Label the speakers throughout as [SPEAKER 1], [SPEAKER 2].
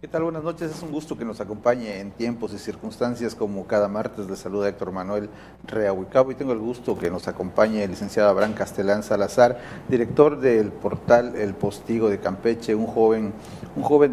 [SPEAKER 1] ¿Qué tal? Buenas noches. Es un gusto que nos acompañe en tiempos y circunstancias como cada martes. Le saluda Héctor Manuel Reahuicabo y tengo el gusto que nos acompañe el licenciado Abraham Castelán Salazar, director del portal El Postigo de Campeche, un joven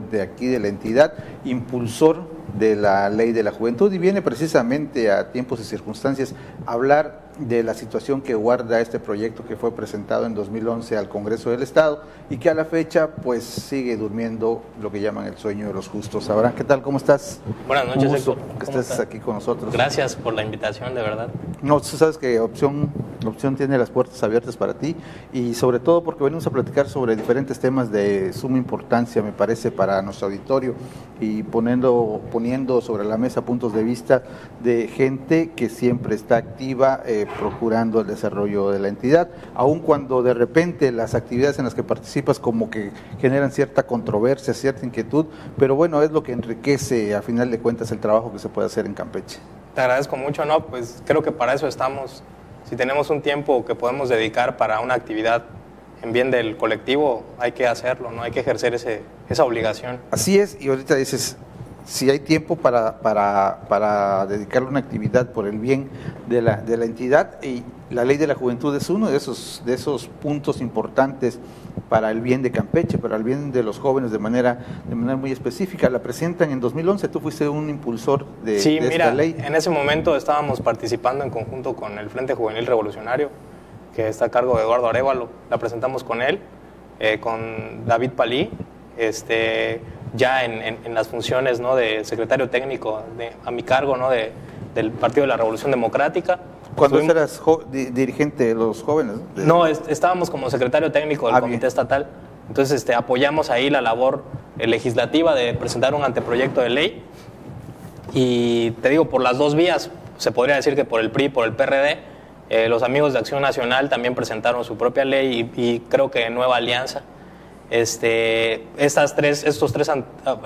[SPEAKER 1] de aquí de la entidad, impulsor de la Ley de la Juventud, y viene precisamente a tiempos y circunstancias a hablar de la situación que guarda este proyecto que fue presentado en 2011 al Congreso del Estado y que a la fecha pues sigue durmiendo lo que llaman el sueño de los justos. Abraham, ¿qué tal? ¿Cómo estás?
[SPEAKER 2] Buenas noches, Héctor.
[SPEAKER 1] Que estés aquí con nosotros.
[SPEAKER 2] Gracias por la invitación, de verdad.
[SPEAKER 1] No, tú sabes que opción tiene las puertas abiertas para ti, y sobre todo porque venimos a platicar sobre diferentes temas de suma importancia, me parece, para nuestro auditorio, y poniendo sobre la mesa puntos de vista de gente que siempre está activa procurando el desarrollo de la entidad, aun cuando de repente las actividades en las que participas como que generan cierta controversia, cierta inquietud, pero bueno, es lo que enriquece a final de cuentas el trabajo que se puede hacer en Campeche.
[SPEAKER 2] Te agradezco mucho, ¿no? Pues creo que para eso estamos. Si tenemos un tiempo que podemos dedicar para una actividad en bien del colectivo, hay que hacerlo, ¿no? Hay que ejercer esa obligación.
[SPEAKER 1] Así es, y ahorita dices, si hay tiempo para dedicarle una actividad por el bien de la entidad, y la Ley de la Juventud es uno de esos puntos importantes para el bien de Campeche, para el bien de los jóvenes de manera muy específica. La presentan en 2011, tú fuiste un impulsor de esta ley.
[SPEAKER 2] En ese momento estábamos participando en conjunto con el Frente Juvenil Revolucionario, que está a cargo de Eduardo Arévalo. La presentamos con él, con David Palí, ya en las funciones, ¿no?, de secretario técnico a mi cargo, ¿no?, del Partido de la Revolución Democrática.
[SPEAKER 1] ¿Cuándo eras dirigente de los jóvenes?
[SPEAKER 2] No, estábamos como secretario técnico del Comité Estatal. Entonces apoyamos ahí la labor legislativa de presentar un anteproyecto de ley. Y te digo, por las dos vías, se podría decir que por el PRI y por el PRD, los amigos de Acción Nacional también presentaron su propia ley y creo que Nueva Alianza.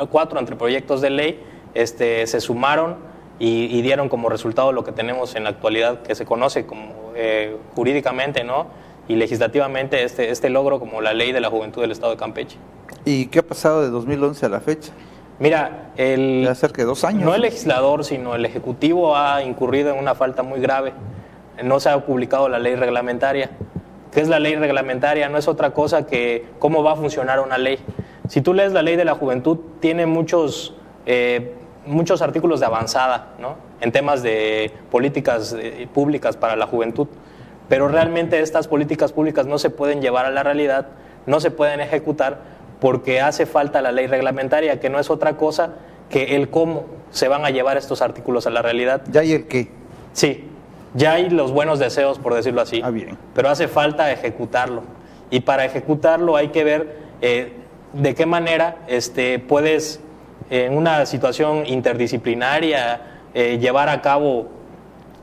[SPEAKER 2] Cuatro anteproyectos de ley se sumaron y dieron como resultado lo que tenemos en la actualidad, que se conoce como jurídicamente, ¿no?, y legislativamente este logro como la Ley de la Juventud del Estado de Campeche.
[SPEAKER 1] ¿Y qué ha pasado de 2011 a la fecha?
[SPEAKER 2] Mira,
[SPEAKER 1] ya cerca de 2 años.
[SPEAKER 2] No el legislador, sino el Ejecutivo ha incurrido en una falta muy grave. No se ha publicado la ley reglamentaria. ¿Qué es la ley reglamentaria? No es otra cosa que cómo va a funcionar una ley. Si tú lees la Ley de la Juventud, tiene muchos artículos de avanzada, ¿no?, en temas de políticas públicas para la juventud, pero realmente estas políticas públicas no se pueden llevar a la realidad, no se pueden ejecutar porque hace falta la ley reglamentaria, que no es otra cosa que el cómo se van a llevar estos artículos a la realidad.
[SPEAKER 1] ¿Ya hay el qué?
[SPEAKER 2] Sí, ya hay los buenos deseos, por decirlo así,
[SPEAKER 1] bien,
[SPEAKER 2] pero hace falta ejecutarlo, y para ejecutarlo hay que ver de qué manera puedes, en una situación interdisciplinaria, llevar a cabo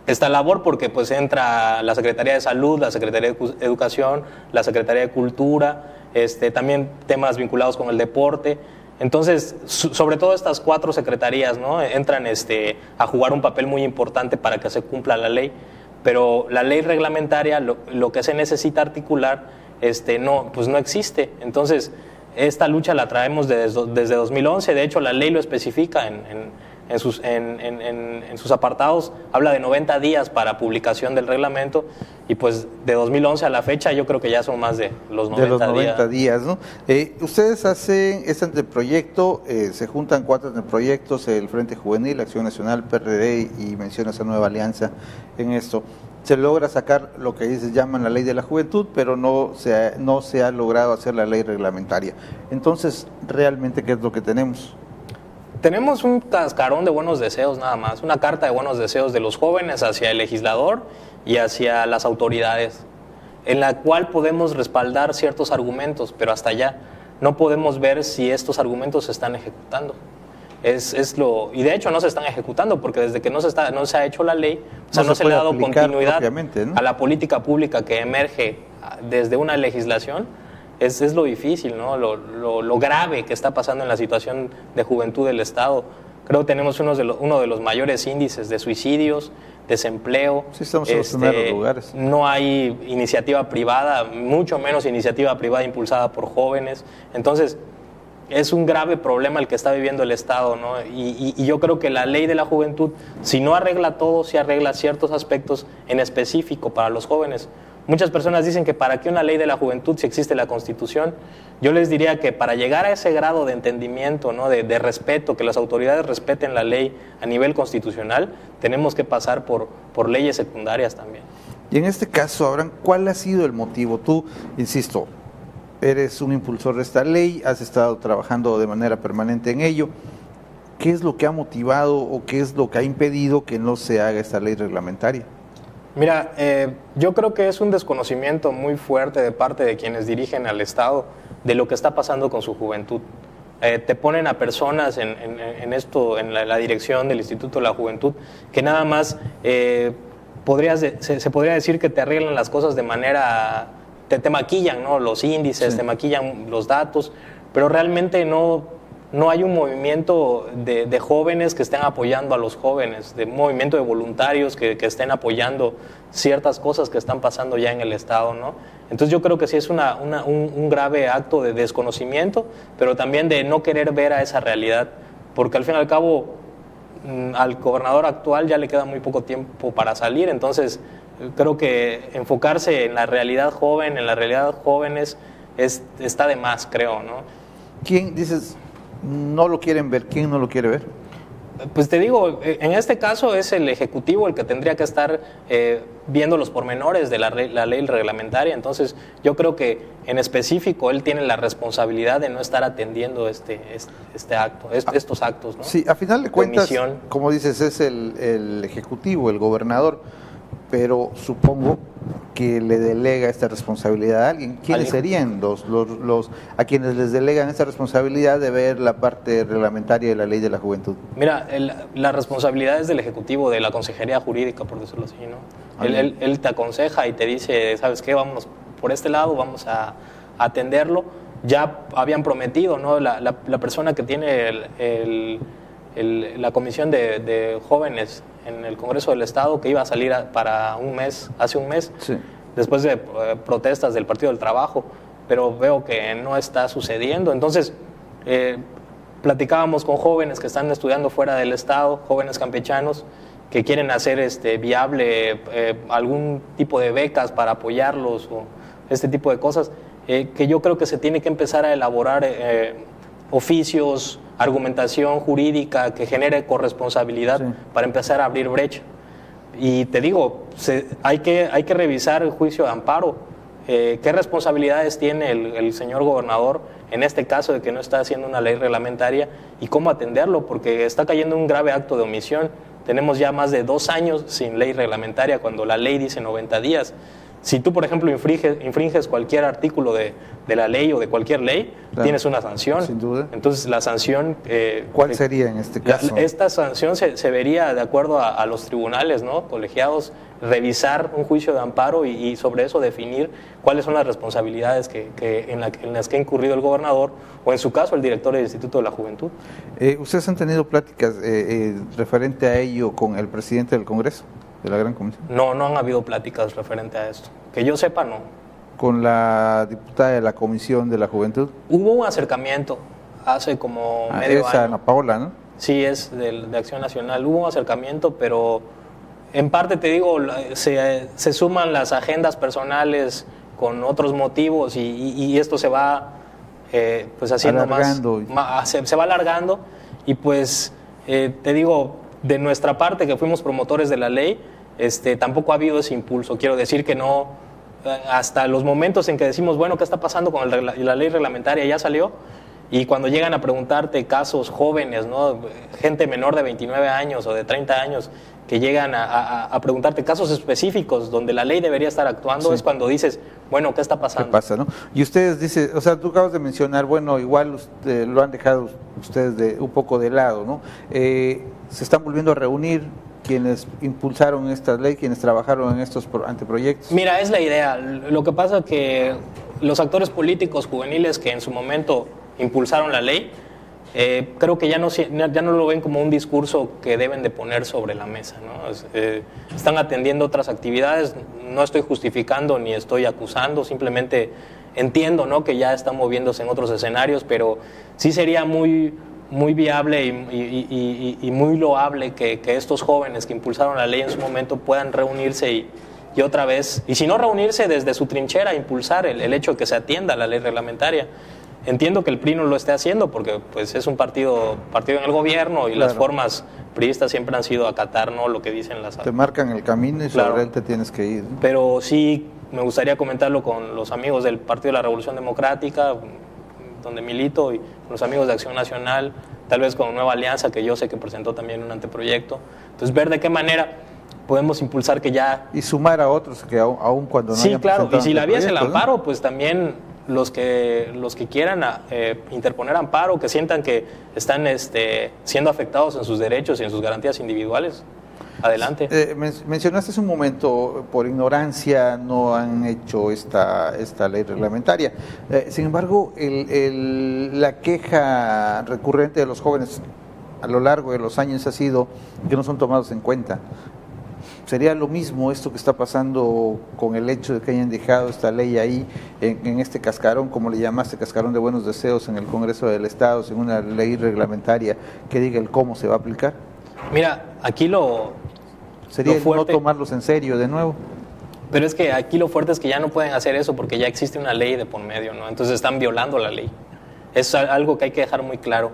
[SPEAKER 2] esta labor, porque pues entra la Secretaría de Salud, la Secretaría de Educación, la Secretaría de Cultura, también temas vinculados con el deporte. Entonces, sobre todo estas 4 secretarías, ¿no?, entran a jugar un papel muy importante para que se cumpla la ley, pero la ley reglamentaria, lo que se necesita articular, no existe. Entonces, esta lucha la traemos desde 2011, de hecho la ley lo especifica en sus apartados, habla de 90 días para publicación del reglamento, y pues de 2011 a la fecha yo creo que ya son más de los 90
[SPEAKER 1] días, ¿no? Ustedes hacen este anteproyecto, se juntan 4 anteproyectos, el Frente Juvenil, Acción Nacional, PRD, y mencionas a Nueva Alianza en esto. Se logra sacar lo que ellos llaman la Ley de la Juventud, pero no se ha logrado hacer la ley reglamentaria. Entonces, ¿realmente qué es lo que tenemos?
[SPEAKER 2] Tenemos un cascarón de buenos deseos nada más, una carta de buenos deseos de los jóvenes hacia el legislador y hacia las autoridades, en la cual podemos respaldar ciertos argumentos, pero hasta allá no podemos ver si estos argumentos se están ejecutando. Y de hecho no se están ejecutando, porque desde que no se ha hecho la ley, no se le ha dado continuidad, ¿no?, a la política pública que emerge desde una legislación. Es lo difícil, ¿no?, lo grave que está pasando en la situación de juventud del Estado. Creo que tenemos uno de los mayores índices de suicidios, desempleo.
[SPEAKER 1] Sí, estamos en los primeros lugares.
[SPEAKER 2] No hay iniciativa privada, mucho menos iniciativa privada impulsada por jóvenes. Entonces, es un grave problema el que está viviendo el Estado, ¿no? Y yo creo que la ley de la juventud, si no arregla todo, sí arregla ciertos aspectos en específico para los jóvenes. Muchas personas dicen que para qué una ley de la juventud si existe la Constitución. Yo les diría que para llegar a ese grado de entendimiento, ¿no? de respeto, que las autoridades respeten la ley a nivel constitucional, tenemos que pasar por leyes secundarias también.
[SPEAKER 1] Y en este caso, Abraham, ¿cuál ha sido el motivo? Tú, insisto, eres un impulsor de esta ley, has estado trabajando de manera permanente en ello. ¿Qué es lo que ha motivado o qué es lo que ha impedido que no se haga esta ley reglamentaria?
[SPEAKER 2] Mira, yo creo que es un desconocimiento muy fuerte de parte de quienes dirigen al Estado de lo que está pasando con su juventud. Te ponen a personas en esto, en la dirección del Instituto de la Juventud, que nada más se podría decir que te arreglan las cosas de manera, te maquillan, ¿no? Los índices, sí, te maquillan los datos, pero realmente no hay un movimiento de jóvenes que estén apoyando a los jóvenes, de un movimiento de voluntarios que estén apoyando ciertas cosas que están pasando ya en el Estado, ¿no? Entonces yo creo que sí es un grave acto de desconocimiento, pero también de no querer ver a esa realidad, porque al fin y al cabo al gobernador actual ya le queda muy poco tiempo para salir, entonces creo que enfocarse en la realidad joven, en la realidad jóvenes, está de más, creo, ¿no?
[SPEAKER 1] ¿Quién, dices, no lo quieren ver? ¿Quién no lo quiere ver?
[SPEAKER 2] Pues te digo, en este caso es el Ejecutivo el que tendría que estar viendo los pormenores de la ley reglamentaria. Entonces yo creo que en específico él tiene la responsabilidad de no estar atendiendo este acto, estos actos, ¿no?
[SPEAKER 1] Sí, a final de cuentas, como dices, es el Ejecutivo, el gobernador, pero supongo que le delega esta responsabilidad a alguien. ¿Quiénes serían los a quienes les delegan esta responsabilidad de ver la parte reglamentaria de la ley de la juventud?
[SPEAKER 2] Mira, la responsabilidad es del Ejecutivo, de la Consejería Jurídica, por decirlo así, ¿no? Él te aconseja y te dice, ¿sabes qué? Vamos por este lado, vamos a atenderlo. Ya habían prometido, ¿no? La persona que tiene la Comisión de Jóvenes en el Congreso del Estado, que iba a salir para hace un mes, sí, después de protestas del Partido del Trabajo, pero veo que no está sucediendo. Entonces, platicábamos con jóvenes que están estudiando fuera del Estado, jóvenes campechanos, que quieren hacer viable algún tipo de becas para apoyarlos o este tipo de cosas, que yo creo que se tiene que empezar a elaborar oficios, argumentación jurídica que genere corresponsabilidad, sí, para empezar a abrir brecha. Y te digo, hay que revisar el juicio de amparo. ¿Qué responsabilidades tiene el señor gobernador en este caso de que no está haciendo una ley reglamentaria y cómo atenderlo? Porque está cayendo un grave acto de omisión. Tenemos ya más de 2 años sin ley reglamentaria cuando la ley dice 90 días. Si tú, por ejemplo, infringes cualquier artículo de la ley o de cualquier ley, claro, tienes una sanción.
[SPEAKER 1] Sin duda.
[SPEAKER 2] Entonces, la sanción...
[SPEAKER 1] ¿Cuál sería en este caso?
[SPEAKER 2] Esta sanción se vería de acuerdo a los tribunales, ¿no? Colegiados, revisar un juicio de amparo y sobre eso definir cuáles son las responsabilidades en las que ha incurrido el gobernador o, en su caso, el director del Instituto de la Juventud.
[SPEAKER 1] ¿Ustedes han tenido pláticas referente a ello con el presidente del Congreso, de la Gran Comisión?
[SPEAKER 2] No han habido pláticas referente a esto. Que yo sepa, no.
[SPEAKER 1] ¿Con la diputada de la Comisión de la Juventud?
[SPEAKER 2] Hubo un acercamiento hace como medio año.
[SPEAKER 1] Ana Paola, ¿no?
[SPEAKER 2] Sí, es de Acción Nacional. Hubo un acercamiento, pero en parte, te digo, se suman las agendas personales con otros motivos y esto se va pues haciendo se va alargando y pues te digo, de nuestra parte que fuimos promotores de la ley, tampoco ha habido ese impulso. Quiero decir que no, hasta los momentos en que decimos, bueno, ¿qué está pasando con la ley reglamentaria? Ya salió. Y cuando llegan a preguntarte casos jóvenes, ¿no? Gente menor de 29 años o de 30 años, que llegan a preguntarte casos específicos donde la ley debería estar actuando, sí, es cuando dices, bueno, ¿qué está pasando?
[SPEAKER 1] ¿Qué pasa, no? Y ustedes dicen, o sea, tú acabas de mencionar, bueno, igual lo han dejado ustedes un poco de lado, ¿no? Se están volviendo a reunir quienes impulsaron esta ley, quienes trabajaron en estos anteproyectos.
[SPEAKER 2] Mira, es la idea. Lo que pasa es que los actores políticos juveniles que en su momento impulsaron la ley, creo que ya no lo ven como un discurso que deben de poner sobre la mesa, ¿no? Están atendiendo otras actividades. No estoy justificando ni estoy acusando, simplemente Entiendo, ¿no?, que ya está moviéndose en otros escenarios, pero sí sería muy viable y muy loable que estos jóvenes que impulsaron la ley en su momento puedan reunirse y otra vez, y si no reunirse desde su trinchera, impulsar el hecho de que se atienda la ley reglamentaria. Entiendo que el PRI no lo esté haciendo porque pues es un partido en el gobierno y las formas priistas siempre han sido acatar, ¿no?, lo que dicen las...
[SPEAKER 1] Te marcan el camino y sobre él te tienes que ir, ¿no?
[SPEAKER 2] Pero sí me gustaría comentarlo con los amigos del Partido de la Revolución Democrática, donde milito, y con los amigos de Acción Nacional, tal vez con Nueva Alianza, que yo sé que presentó también un anteproyecto. Entonces, ver de qué manera podemos impulsar que ya...
[SPEAKER 1] Y sumar a otros que aún cuando no
[SPEAKER 2] sí,
[SPEAKER 1] hayan
[SPEAKER 2] claro, y si la vía es el amparo,
[SPEAKER 1] ¿no?,
[SPEAKER 2] pues también los que quieran interponer amparo, que sientan que están siendo afectados en sus derechos y en sus garantías individuales, adelante.
[SPEAKER 1] Mencionaste hace un momento, por ignorancia no han hecho esta ley reglamentaria. Sin embargo, la queja recurrente de los jóvenes a lo largo de los años ha sido que no son tomados en cuenta. ¿Sería lo mismo esto que está pasando con el hecho de que hayan dejado esta ley ahí, en este cascarón, como le llamaste, cascarón de buenos deseos en el Congreso del Estado, sin una ley reglamentaria que diga el cómo se va a aplicar?
[SPEAKER 2] Mira, aquí
[SPEAKER 1] sería
[SPEAKER 2] fuerte,
[SPEAKER 1] no tomarlos en serio de nuevo.
[SPEAKER 2] Pero es que aquí lo fuerte es que ya no pueden hacer eso porque ya existe una ley de por medio, ¿no? Entonces están violando la ley. Es algo que hay que dejar muy claro.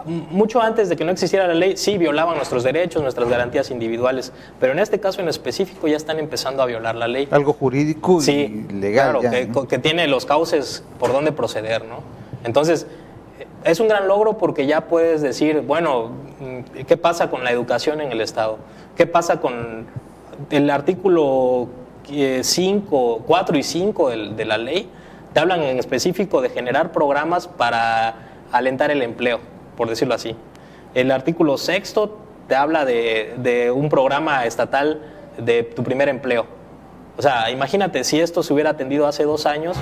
[SPEAKER 2] Mucho antes de que no existiera la ley, sí violaban nuestros derechos, nuestras garantías individuales, pero en este caso en específico ya están empezando a violar la ley.
[SPEAKER 1] Algo jurídico
[SPEAKER 2] sí,
[SPEAKER 1] y legal.
[SPEAKER 2] Claro,
[SPEAKER 1] ya, ¿no?,
[SPEAKER 2] que tiene los cauces por dónde proceder, ¿no? Entonces, es un gran logro porque ya puedes decir, bueno, ¿qué pasa con la educación en el Estado? ¿Qué pasa con el artículo 4 y 5 de la ley? Te hablan en específico de generar programas para alentar el empleo, por decirlo así. El artículo 6 te habla de un programa estatal de tu primer empleo. O sea, imagínate si esto se hubiera atendido hace 2 años,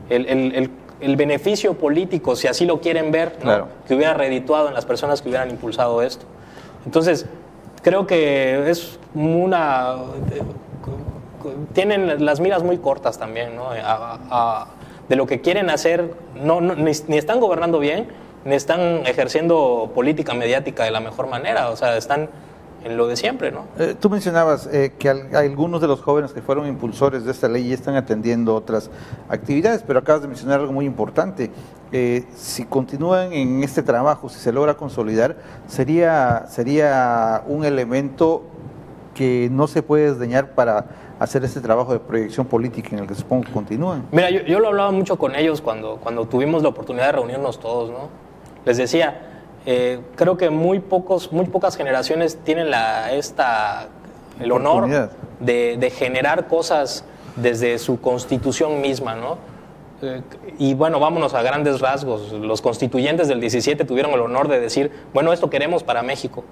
[SPEAKER 2] el beneficio político, si así lo quieren ver, ¿no?,
[SPEAKER 1] claro,
[SPEAKER 2] que hubiera redituado en las personas que hubieran impulsado esto. Entonces, creo que es tienen las miras muy cortas también, ¿no?, de lo que quieren hacer. Ni están gobernando bien, ni están ejerciendo política mediática de la mejor manera. O sea, están en lo de siempre, ¿no?
[SPEAKER 1] Tú mencionabas que algunos de los jóvenes que fueron impulsores de esta ley ya están atendiendo otras actividades, pero acabas de mencionar algo muy importante. Si continúan en este trabajo, si se logra consolidar, sería un elemento que no se puede desdeñar para hacer este trabajo de proyección política en el que supongo que continúan.
[SPEAKER 2] Mira, yo lo hablaba mucho con ellos cuando tuvimos la oportunidad de reunirnos todos, ¿no? Les decía, creo que muy pocas generaciones tienen el honor de generar cosas desde su constitución misma, ¿no? Y bueno, vámonos a grandes rasgos. Los constituyentes del 17 tuvieron el honor de decir, bueno, esto queremos para México.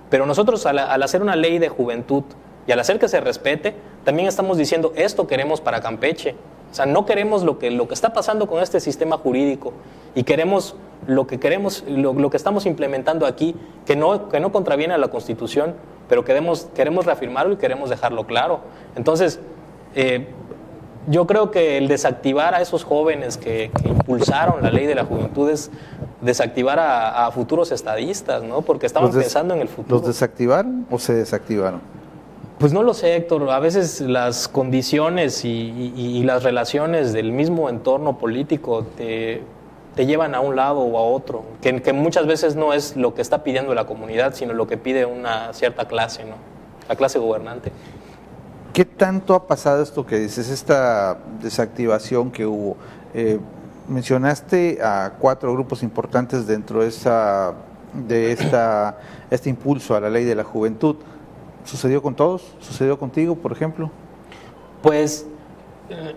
[SPEAKER 2] Pero nosotros al hacer una ley de juventud y al hacer que se respete, también estamos diciendo, esto queremos para Campeche. O sea, no queremos lo que está pasando con este sistema jurídico, y queremos lo que estamos implementando aquí, que no contraviene a la Constitución, pero queremos reafirmarlo y queremos dejarlo claro. Entonces, yo creo que el desactivar a esos jóvenes que impulsaron la ley de la juventud es desactivar a futuros estadistas, ¿no? Porque estaban pensando en el futuro.
[SPEAKER 1] ¿Los desactivaron o se desactivaron?
[SPEAKER 2] Pues no lo sé, Héctor. A veces las condiciones y las relaciones del mismo entorno político te llevan a un lado o a otro, que muchas veces no es lo que está pidiendo la comunidad, sino lo que pide una cierta clase, ¿no? La clase gobernante.
[SPEAKER 1] ¿Qué tanto ha pasado esto que dices, esta desactivación que hubo? Mencionaste a 4 grupos importantes dentro de este impulso a la ley de la juventud. ¿Sucedió con todos? ¿Sucedió contigo, por ejemplo?
[SPEAKER 2] Pues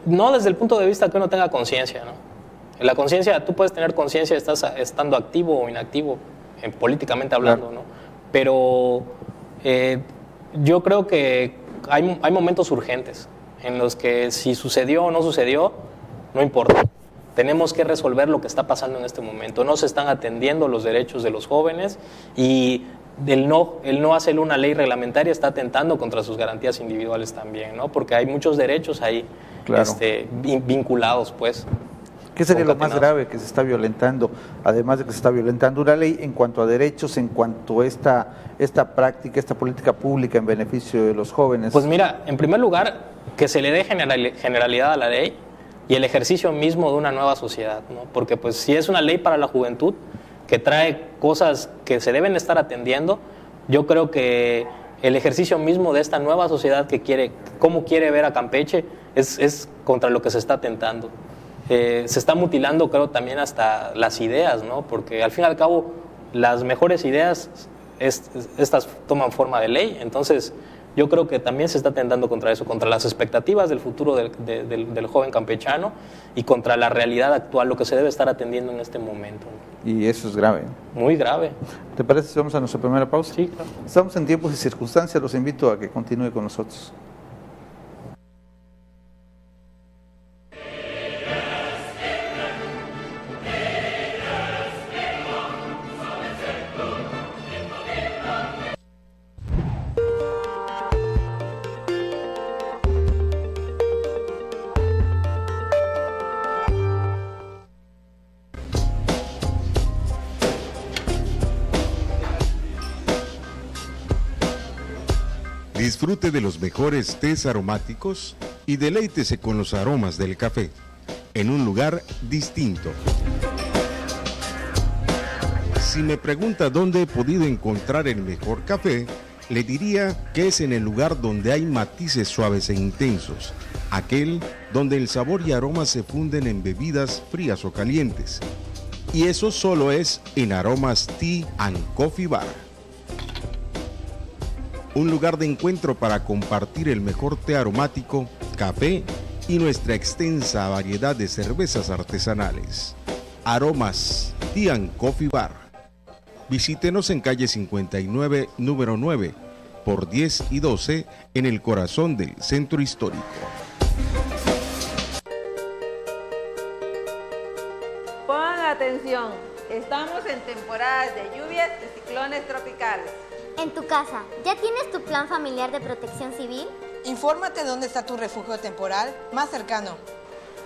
[SPEAKER 2] no desde el punto de vista que uno tenga conciencia, ¿no? En la conciencia, tú puedes tener conciencia, estás estando activo o inactivo, políticamente hablando, claro, ¿no? Pero yo creo que hay momentos urgentes en los que si sucedió o no sucedió, no importa. Tenemos que resolver lo que está pasando en este momento. No se están atendiendo los derechos de los jóvenes y el no hacer una ley reglamentaria está atentando contra sus garantías individuales también, ¿no? Porque hay muchos derechos ahí vinculados, pues.
[SPEAKER 1] ¿Qué sería lo más grave que se está violentando, además de que se está violentando una ley en cuanto a derechos, en cuanto a esta práctica, esta política pública en beneficio de los jóvenes?
[SPEAKER 2] Pues mira, en primer lugar, que se le dé generalidad a la ley y el ejercicio mismo de una nueva sociedad, ¿no? Porque pues si es una ley para la juventud que trae cosas que se deben estar atendiendo, yo creo que el ejercicio mismo de esta nueva sociedad cómo quiere ver a Campeche, es contra lo que se está atentando. Se está mutilando, creo, también hasta las ideas, ¿no? Porque al fin y al cabo las mejores ideas estas toman forma de ley. Entonces yo creo que también se está atentando contra eso, contra las expectativas del futuro del joven campechano y contra la realidad actual, lo que se debe estar atendiendo en este momento.
[SPEAKER 1] Y eso es grave.
[SPEAKER 2] Muy grave.
[SPEAKER 1] ¿Te parece si vamos a nuestra primera pausa?
[SPEAKER 2] Sí, claro.
[SPEAKER 1] Estamos en tiempos y circunstancias, los invito a que continúe con nosotros.
[SPEAKER 3] Disfrute de los mejores tés aromáticos y deleítese con los aromas del café, en un lugar distinto. Si me pregunta dónde he podido encontrar el mejor café, le diría que es en el lugar donde hay matices suaves e intensos, aquel donde el sabor y aroma se funden en bebidas frías o calientes. Y eso solo es en Aromas Tea and Coffee Bar. Un lugar de encuentro para compartir el mejor té aromático, café y nuestra extensa variedad de cervezas artesanales. Aromas Tea and Coffee Bar. Visítenos en calle 59, número 9, por 10 y 12, en el corazón del centro histórico.
[SPEAKER 4] Pongan atención, estamos en temporadas de lluvias y ciclones tropicales.
[SPEAKER 5] En tu casa, ¿ya tienes tu plan familiar de protección civil?
[SPEAKER 6] Infórmate dónde está tu refugio temporal más cercano.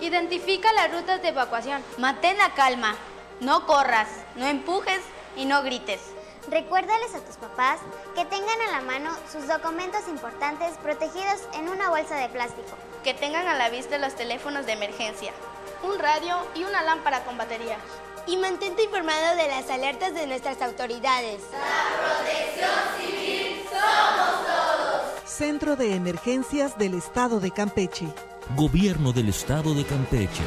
[SPEAKER 7] Identifica las rutas de evacuación. Mantén la calma. No corras, no empujes y no grites.
[SPEAKER 5] Recuérdales a tus papás que tengan a la mano sus documentos importantes protegidos en una bolsa de plástico.
[SPEAKER 7] Que tengan a la vista los teléfonos de emergencia, un radio y una lámpara con baterías.
[SPEAKER 8] Y mantente informado de las alertas de nuestras autoridades.
[SPEAKER 9] La protección civil somos todos.
[SPEAKER 10] Centro de Emergencias del Estado de Campeche.
[SPEAKER 11] Gobierno del Estado de Campeche.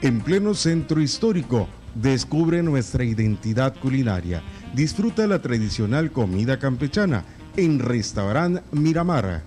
[SPEAKER 3] En pleno centro histórico, descubre nuestra identidad culinaria. Disfruta la tradicional comida campechana en Restaurant Miramar.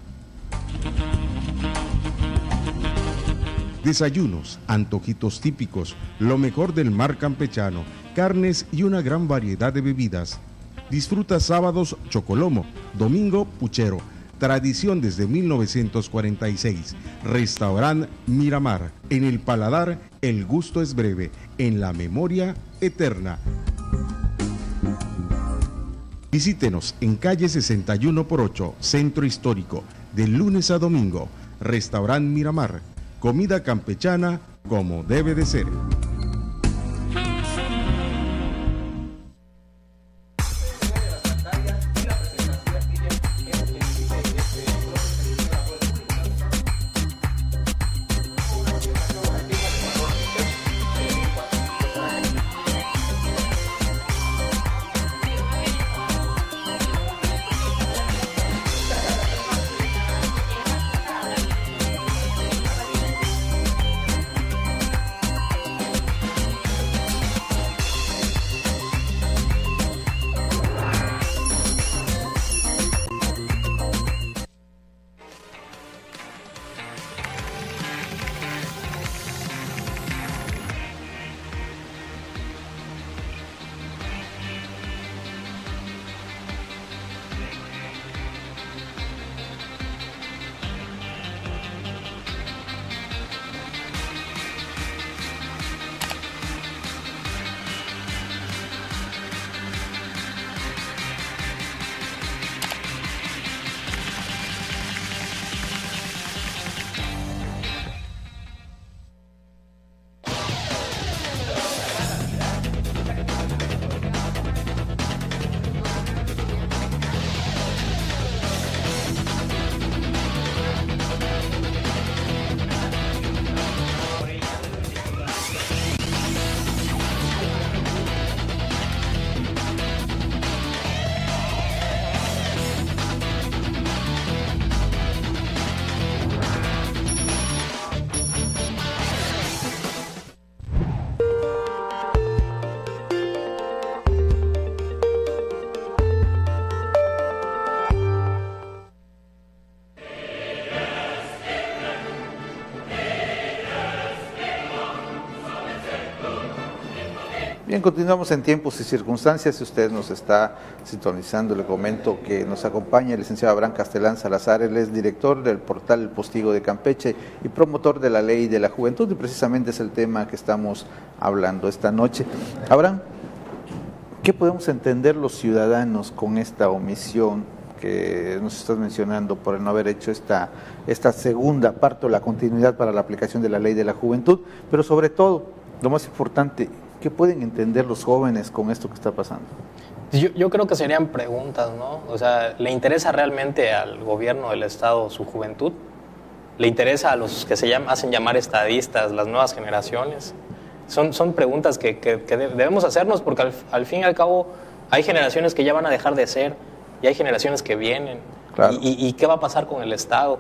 [SPEAKER 3] Desayunos, antojitos típicos, lo mejor del mar campechano, carnes y una gran variedad de bebidas. Disfruta sábados chocolomo, domingo puchero. Tradición desde 1946. Restaurant Miramar. En el paladar, el gusto es breve. En la memoria, eterna. Visítenos en calle 61/8, Centro Histórico. De lunes a domingo. Restaurant Miramar. Comida campechana como debe de ser.
[SPEAKER 1] Bien, continuamos en Tiempos y Circunstancias. Si usted nos está sintonizando, le comento que nos acompaña el licenciado Abraham Castelán Salazar. Él es director del portal El Postigo de Campeche y promotor de la Ley de la Juventud, y precisamente es el tema que estamos hablando esta noche. Abraham, ¿qué podemos entender los ciudadanos con esta omisión que nos estás mencionando por el no haber hecho esta segunda parte o la continuidad para la aplicación de la Ley de la Juventud? Pero sobre todo, lo más importante, ¿qué pueden entender los jóvenes con esto que está pasando?
[SPEAKER 2] Yo creo que serían preguntas, ¿no? O sea, ¿le interesa realmente al gobierno del Estado su juventud? ¿Le interesa a los que hacen llamar estadistas, las nuevas generaciones? Son preguntas que debemos hacernos, porque al fin y al cabo hay generaciones que ya van a dejar de ser y hay generaciones que vienen. Claro. ¿Y qué va a pasar con el Estado?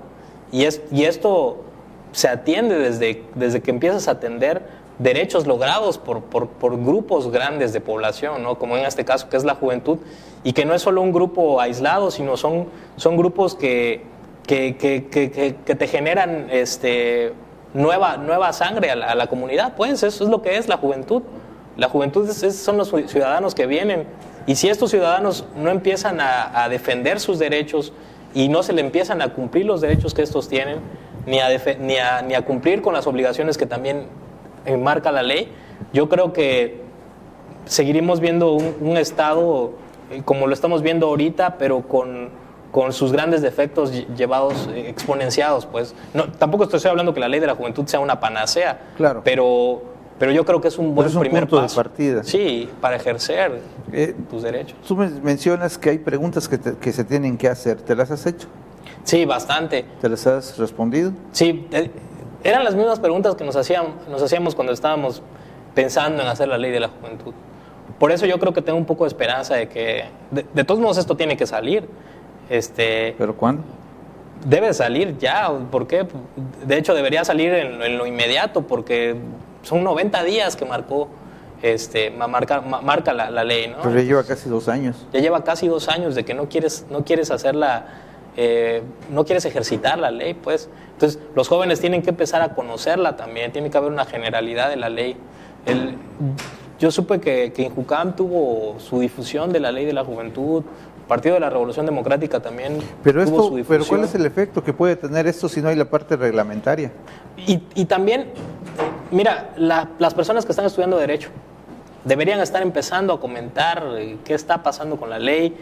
[SPEAKER 2] Y esto se atiende desde que empiezas a atender derechos logrados por grupos grandes de población, ¿no? Como en este caso, que es la juventud, y que no es solo un grupo aislado, sino son grupos que te generan nueva sangre a la comunidad. Pues eso es lo que es la juventud. La juventud son los ciudadanos que vienen, y si estos ciudadanos no empiezan a defender sus derechos y no se le empiezan a cumplir los derechos que estos tienen, ni a cumplir con las obligaciones que también marca la ley, yo creo que seguiremos viendo un Estado como lo estamos viendo ahorita, pero con sus grandes defectos llevados, exponenciados. Pues tampoco estoy hablando que la Ley de la Juventud sea una panacea, claro, pero yo creo que es un buen primer paso.
[SPEAKER 1] De partida.
[SPEAKER 2] Sí, para ejercer tus derechos.
[SPEAKER 1] Tú mencionas que hay preguntas que se tienen que hacer. ¿Te las has hecho?
[SPEAKER 2] Sí, bastante.
[SPEAKER 1] ¿Te las has respondido?
[SPEAKER 2] Sí, eran las mismas preguntas que nos hacíamos cuando estábamos pensando en hacer la Ley de la Juventud. Por eso yo creo que tengo un poco de esperanza de que, de todos modos, esto tiene que salir.
[SPEAKER 1] ¿Pero cuándo?
[SPEAKER 2] Debe salir ya. ¿Por qué? De hecho, debería salir en lo inmediato, porque son 90 días que marca la ley, ¿no?
[SPEAKER 1] Pero ya lleva casi 2 años.
[SPEAKER 2] Ya lleva casi 2 años de que no quieres hacerla. No quieres ejercitar la ley, pues. Entonces, los jóvenes tienen que empezar a conocerla también, tiene que haber una generalidad de la ley. Yo supe que Injucam tuvo su difusión de la Ley de la Juventud, el Partido de la Revolución Democrática también tuvo su difusión. Pero
[SPEAKER 1] ¿cuál es el efecto que puede tener esto si no hay la parte reglamentaria?
[SPEAKER 2] Y también, mira, las personas que están estudiando Derecho deberían estar empezando a comentar qué está pasando con la ley,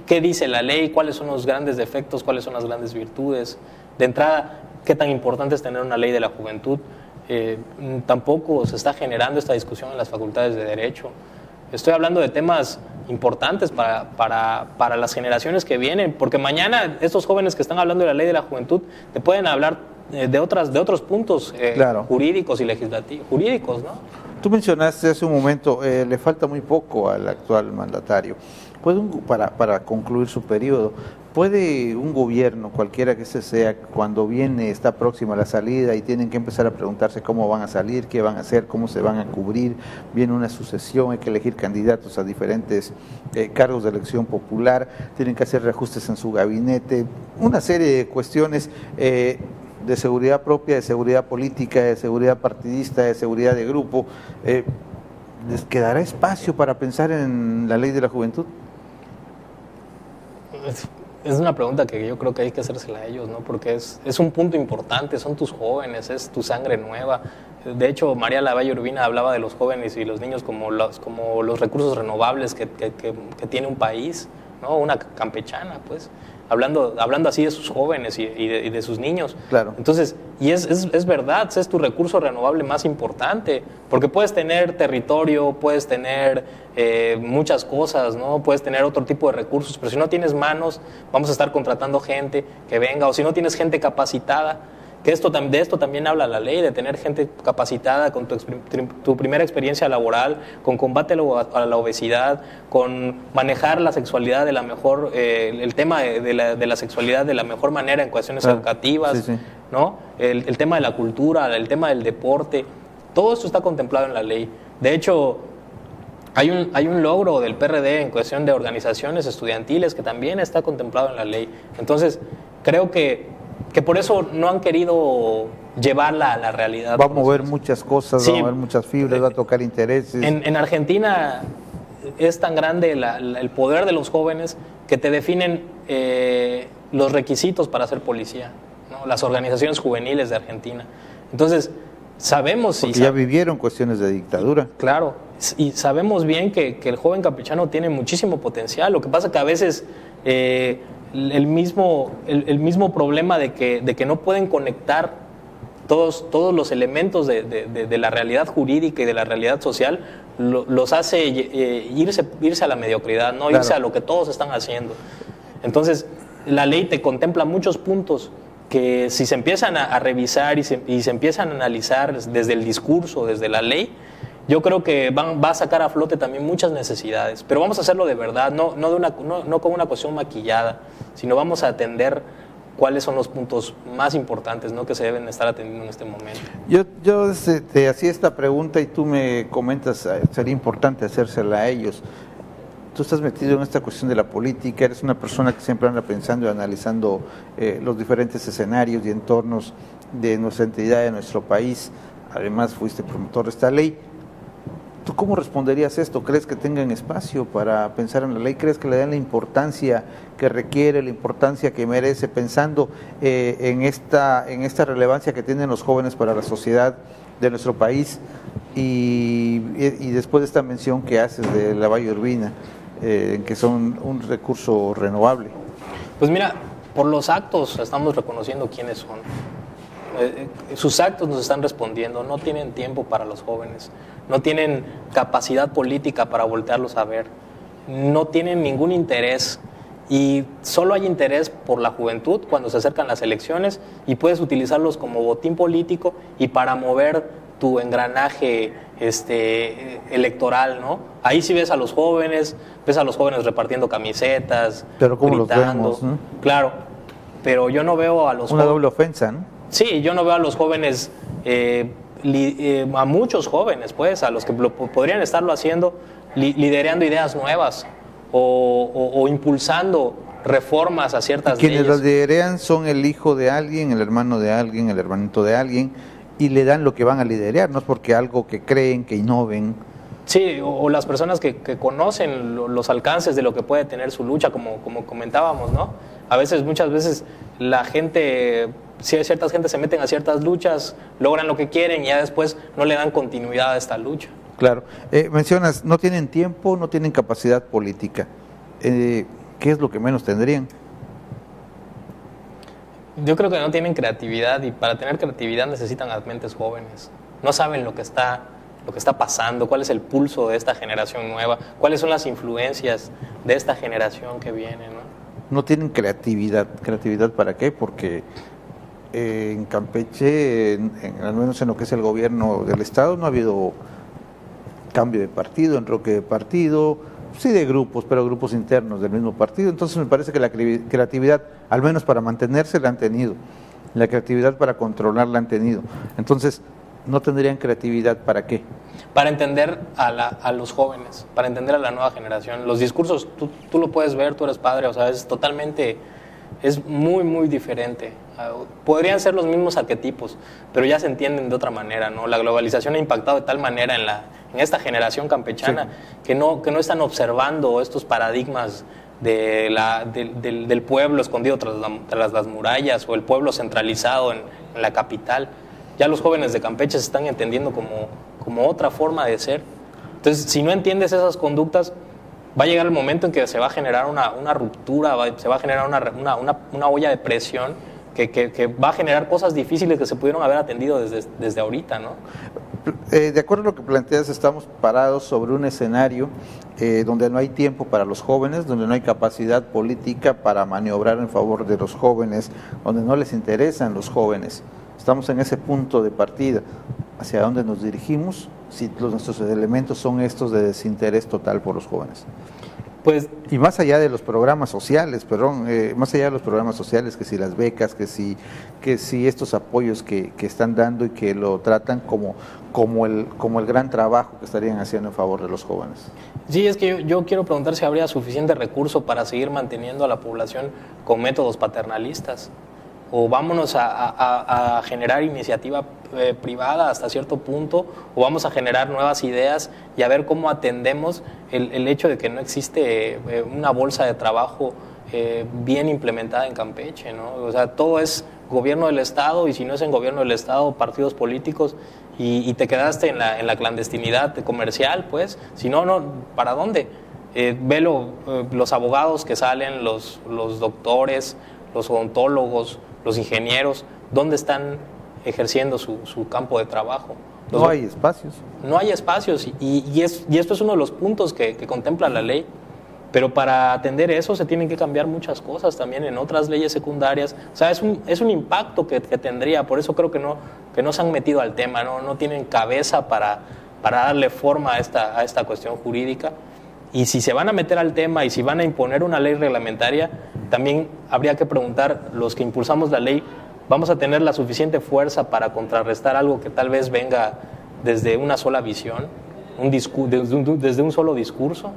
[SPEAKER 2] qué dice la ley, cuáles son los grandes defectos, cuáles son las grandes virtudes. De entrada, qué tan importante es tener una ley de la juventud. Tampoco se está generando esta discusión en las facultades de Derecho. Estoy hablando de temas importantes para las generaciones que vienen, porque mañana estos jóvenes que están hablando de la ley de la juventud te pueden hablar de otros puntos claro, jurídicos y legislativos, jurídicos, ¿no?
[SPEAKER 1] Tú mencionaste hace un momento, le falta muy poco al actual mandatario. Para concluir su periodo, ¿puede un gobierno, cualquiera que ese sea, cuando está próxima la salida y tienen que empezar a preguntarse cómo van a salir, qué van a hacer, cómo se van a cubrir, viene una sucesión, hay que elegir candidatos a diferentes cargos de elección popular, tienen que hacer reajustes en su gabinete, una serie de cuestiones de seguridad propia, de seguridad política, de seguridad partidista, de seguridad de grupo? ¿Les quedará espacio para pensar en la Ley de la Juventud?
[SPEAKER 2] Es una pregunta que yo creo que hay que hacérsela a ellos, ¿no? Porque es un punto importante, son tus jóvenes, es tu sangre nueva. De hecho, María Lavalle Urbina hablaba de los jóvenes y los niños como los recursos renovables que tiene un país, ¿no? Una campechana, pues. Hablando así de sus jóvenes y de sus niños.
[SPEAKER 1] Claro.
[SPEAKER 2] Entonces, y es verdad, es tu recurso renovable más importante, porque puedes tener territorio, puedes tener muchas cosas, ¿no? Puedes tener otro tipo de recursos, pero si no tienes manos, vamos a estar contratando gente que venga, o si no tienes gente capacitada, que de esto también habla la ley, de tener gente capacitada con tu primera experiencia laboral, con combate a la obesidad, con manejar la sexualidad de la mejor, el tema de la sexualidad de la mejor manera en cuestiones educativas, sí, sí, ¿no? El tema de la cultura, el tema del deporte, todo esto está contemplado en la ley. De hecho, hay un logro del PRD en cuestión de organizaciones estudiantiles que también está contemplado en la ley. Entonces, creo que por eso no han querido llevarla a la realidad.
[SPEAKER 1] Va a mover muchas cosas,
[SPEAKER 2] sí,
[SPEAKER 1] va a mover muchas fibras, va a tocar intereses.
[SPEAKER 2] En Argentina es tan grande el poder de los jóvenes que te definen los requisitos para ser policía, ¿no? Las organizaciones juveniles de Argentina. Entonces, sabemos...
[SPEAKER 1] Porque ya vivieron cuestiones de dictadura.
[SPEAKER 2] Claro, y sabemos bien que el joven campechano tiene muchísimo potencial. Lo que pasa que a veces el mismo problema de que no pueden conectar todos los elementos de la realidad jurídica y de la realidad social los hace irse a la mediocridad, no irse a lo que todos están haciendo. Entonces, la ley te contempla muchos puntos que si se empiezan a revisar y se empiezan a analizar desde el discurso, desde la ley, yo creo que va a sacar a flote también muchas necesidades. Pero vamos a hacerlo de verdad, no como una cuestión maquillada, sino vamos a atender cuáles son los puntos más importantes, ¿no?, que se deben estar atendiendo en este momento.
[SPEAKER 1] Yo te hacía esta pregunta y tú me comentas, sería importante hacérsela a ellos. Tú estás metido en esta cuestión de la política, eres una persona que siempre anda pensando y analizando los diferentes escenarios y entornos de nuestra entidad, de nuestro país. Además, fuiste promotor de esta ley. ¿Tú cómo responderías esto? ¿Crees que tengan espacio para pensar en la ley? ¿Crees que le den la importancia que requiere, la importancia que merece, pensando en esta relevancia que tienen los jóvenes para la sociedad de nuestro país? Y después de esta mención que haces de la Valle Urbina, que son un recurso renovable.
[SPEAKER 2] Pues mira, por los actos estamos reconociendo quiénes son. Sus actos nos están respondiendo, no tienen tiempo para los jóvenes, no tienen capacidad política para voltearlos a ver, no tienen ningún interés, y solo hay interés por la juventud cuando se acercan las elecciones y puedes utilizarlos como botín político y para mover tu engranaje electoral, ¿no? Ahí sí ves a los jóvenes repartiendo camisetas,
[SPEAKER 1] pero ¿cómo
[SPEAKER 2] gritando?
[SPEAKER 1] Los vemos, ¿no?
[SPEAKER 2] Claro, pero yo no veo a los
[SPEAKER 1] una doble ofensa, ¿no?
[SPEAKER 2] Sí, yo no veo a los jóvenes, a muchos jóvenes, pues, a los que podrían estarlo haciendo, liderando ideas nuevas o impulsando reformas a ciertas leyes.
[SPEAKER 1] Quienes las liderean son el hijo de alguien, el hermano de alguien, el hermanito de alguien, y le dan lo que van a liderar, no es porque algo que creen, que innoven.
[SPEAKER 2] Sí, o las personas que conocen los alcances de lo que puede tener su lucha, como comentábamos, ¿no? Muchas veces la gente, ciertas gentes se meten a ciertas luchas, logran lo que quieren y ya después no le dan continuidad a esta lucha.
[SPEAKER 1] Claro. Mencionas, no tienen tiempo, no tienen capacidad política. ¿Qué es lo que menos tendrían?
[SPEAKER 2] Yo creo que no tienen creatividad, y para tener creatividad necesitan las mentes jóvenes. No saben lo que está pasando, cuál es el pulso de esta generación nueva, cuáles son las influencias de esta generación que viene, ¿no?
[SPEAKER 1] No tienen creatividad. ¿Creatividad para qué? Porque en Campeche, al menos en lo que es el gobierno del Estado, no ha habido cambio de partido, enroque de partido, sí de grupos, pero grupos internos del mismo partido. Entonces me parece que la creatividad, al menos para mantenerse, la han tenido. La creatividad para controlar la han tenido. Entonces, ¿no tendrían creatividad para qué?
[SPEAKER 2] Para entender a los jóvenes, para entender a la nueva generación. Los discursos, tú lo puedes ver, tú eres padre, o sea, es muy, muy diferente. Podrían ser los mismos arquetipos, pero ya se entienden de otra manera, ¿no? La globalización ha impactado de tal manera en esta generación campechana, sí, que no están observando estos paradigmas del pueblo escondido tras las murallas, o el pueblo centralizado en la capital. Ya los jóvenes de Campeche se están entendiendo como otra forma de ser. Entonces, si no entiendes esas conductas, va a llegar el momento en que se va a generar una ruptura, se va a generar una olla de presión que va a generar cosas difíciles que se pudieron haber atendido desde ahorita, ¿no?
[SPEAKER 1] De acuerdo a lo que planteas, estamos parados sobre un escenario donde no hay tiempo para los jóvenes, donde no hay capacidad política para maniobrar en favor de los jóvenes, donde no les interesan los jóvenes. Estamos en ese punto de partida. ¿Hacia dónde nos dirigimos si nuestros elementos son estos de desinterés total por los jóvenes?
[SPEAKER 2] Pues,
[SPEAKER 1] y más allá de los programas sociales, más allá de los programas sociales, que si las becas, que si estos apoyos que están dando y que lo tratan como el gran trabajo que estarían haciendo en favor de los jóvenes.
[SPEAKER 2] Sí, es que yo quiero preguntar si habría suficiente recurso para seguir manteniendo a la población con métodos paternalistas. o vámonos a generar iniciativa privada hasta cierto punto, o vamos a generar nuevas ideas y a ver cómo atendemos el hecho de que no existe una bolsa de trabajo bien implementada en Campeche, ¿no? O sea, todo es gobierno del Estado, y si no es en gobierno del Estado, partidos políticos, y te quedaste en la clandestinidad comercial, pues. Si no, ¿para dónde? Velo, los abogados que salen, los doctores, los odontólogos, los ingenieros, ¿dónde están ejerciendo su campo de trabajo?
[SPEAKER 1] No hay espacios.
[SPEAKER 2] No hay espacios, y esto es uno de los puntos que contempla la ley. Pero para atender eso se tienen que cambiar muchas cosas también en otras leyes secundarias. O sea, es un impacto que tendría. Por eso creo que no se han metido al tema, no tienen cabeza para darle forma a esta cuestión jurídica. Y si se van a meter al tema y si van a imponer una ley reglamentaria, también habría que preguntar, los que impulsamos la ley, ¿vamos a tener la suficiente fuerza para contrarrestar algo que tal vez venga desde una sola visión, desde un solo discurso?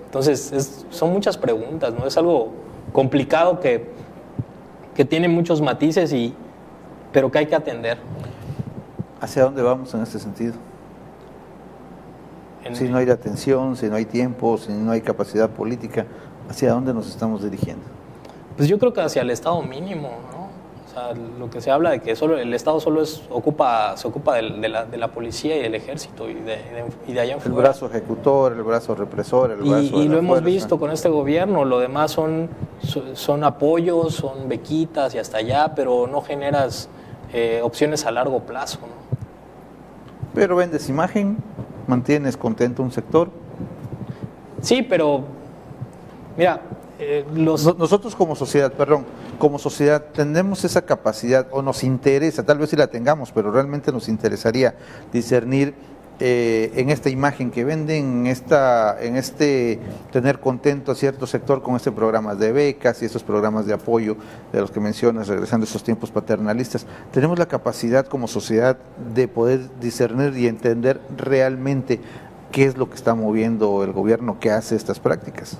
[SPEAKER 2] Entonces, son muchas preguntas, ¿no? Es algo complicado que tiene muchos matices, pero que hay que atender.
[SPEAKER 1] ¿Hacia dónde vamos en este sentido? Si no hay atención, si no hay tiempo, si no hay capacidad política, ¿hacia dónde nos estamos dirigiendo?
[SPEAKER 2] Pues yo creo que hacia el Estado mínimo, ¿no? O sea, lo que se habla de que el Estado solo se ocupa de la policía y del ejército y de allá en fuera.
[SPEAKER 1] El brazo ejecutor, el brazo represor, el brazo
[SPEAKER 2] y lo hemos visto con este gobierno. Lo demás son apoyos, son bequitas y hasta allá, pero no generas opciones a largo plazo, ¿no?
[SPEAKER 1] Pero vendes imagen, mantienes contento un sector.
[SPEAKER 2] Sí, pero mira,
[SPEAKER 1] nosotros como sociedad, tenemos esa capacidad, o nos interesa, tal vez si la tengamos, pero realmente nos interesaría discernir en esta imagen que venden, en este tener contento a cierto sector con este programas de becas y estos programas de apoyo de los que mencionas, regresando a estos tiempos paternalistas. Tenemos la capacidad como sociedad de poder discernir y entender realmente qué es lo que está moviendo el gobierno que hace estas prácticas.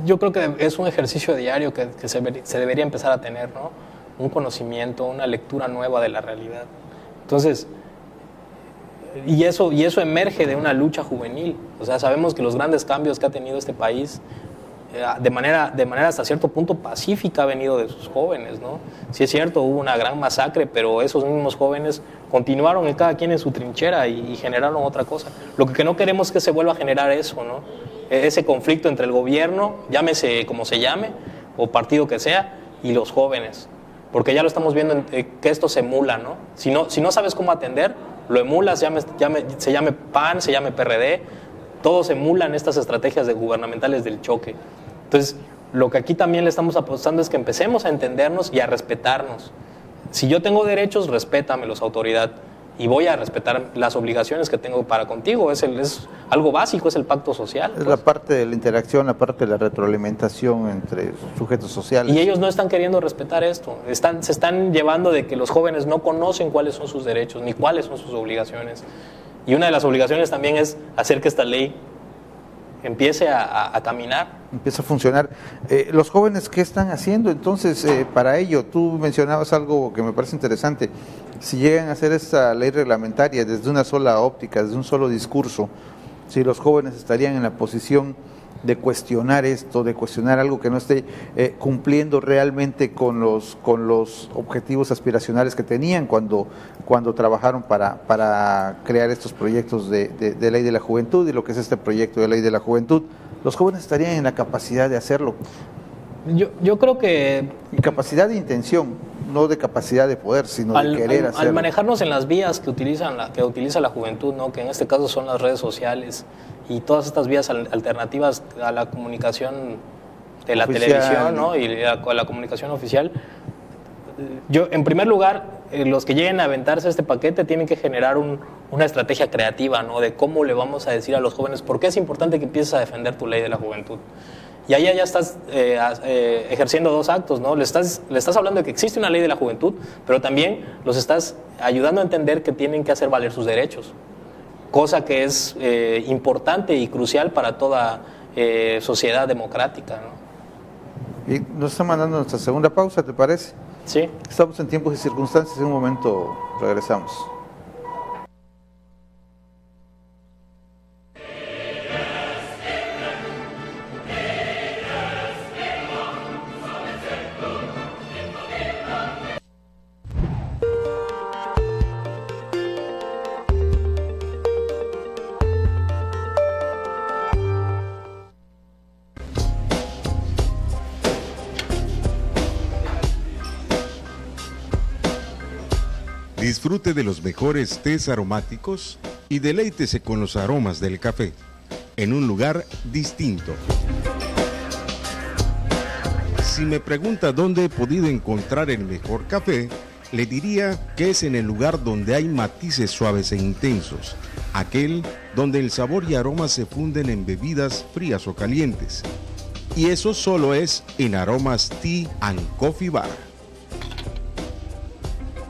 [SPEAKER 2] Yo creo que es un ejercicio diario que se debería empezar a tener, ¿no? Un conocimiento, una lectura nueva de la realidad. Entonces, y eso emerge de una lucha juvenil. O sea, sabemos que los grandes cambios que ha tenido este país, de manera hasta cierto punto pacífica, ha venido de sus jóvenes, ¿no? Sí es cierto, hubo una gran masacre, pero esos mismos jóvenes continuaron cada quien en su trinchera y generaron otra cosa. Lo que no queremos es que se vuelva a generar eso, ¿no? Ese conflicto entre el gobierno, llámese como se llame, o partido que sea, y los jóvenes. Porque ya lo estamos viendo, que esto se emula, ¿no? Si no sabes cómo atender, lo emulas, se llame PAN, se llame PRD, todos emulan estas estrategias gubernamentales del choque. Entonces, lo que aquí también le estamos apostando es que empecemos a entendernos y a respetarnos. Si yo tengo derechos, respétamelos, autoridad, y voy a respetar las obligaciones que tengo para contigo. Es algo básico, es el pacto social.
[SPEAKER 1] Es la parte de la interacción, la parte de la retroalimentación entre sujetos sociales.
[SPEAKER 2] Y ellos no están queriendo respetar esto. Se están llevando de que los jóvenes no conocen cuáles son sus derechos ni cuáles son sus obligaciones. Y una de las obligaciones también es hacer que esta ley empiece a caminar.
[SPEAKER 1] Empieza a funcionar. Los jóvenes, ¿qué están haciendo entonces para ello? Tú mencionabas algo que me parece interesante. Si llegan a hacer esta ley reglamentaria desde una sola óptica, desde un solo discurso, si los jóvenes estarían en la posición de cuestionar esto, de cuestionar algo que no esté cumpliendo realmente con los objetivos aspiracionales que tenían cuando trabajaron para crear estos proyectos de ley de la juventud y lo que es este proyecto de ley de la juventud, los jóvenes estarían en la capacidad de hacerlo.
[SPEAKER 2] Yo creo que...
[SPEAKER 1] Y capacidad de intención, no de capacidad de poder, sino de querer hacerlo.
[SPEAKER 2] Al manejarnos en las vías que utiliza la juventud, ¿no? Que en este caso son las redes sociales y todas estas vías alternativas a la comunicación de la televisión, ¿no? Y a la comunicación oficial. Yo, en primer lugar, los que lleguen a aventarse este paquete tienen que generar una estrategia creativa, ¿no? De cómo le vamos a decir a los jóvenes por qué es importante que empieces a defender tu ley de la juventud. Y ahí ya estás ejerciendo dos actos, ¿no? Le estás hablando de que existe una ley de la juventud, pero también los estás ayudando a entender que tienen que hacer valer sus derechos, cosa que es importante y crucial para toda sociedad democrática, ¿no?
[SPEAKER 1] Y nos está mandando nuestra segunda pausa, ¿te parece?
[SPEAKER 2] Sí.
[SPEAKER 1] Estamos en tiempos y circunstancias, en un momento regresamos.
[SPEAKER 3] Disfrute de los mejores tés aromáticos y deleítese con los aromas del café en un lugar distinto. Si me pregunta dónde he podido encontrar el mejor café, le diría que es en el lugar donde hay matices suaves e intensos, aquel donde el sabor y aroma se funden en bebidas frías o calientes. Y eso solo es en Aromas Tea and Coffee Bar.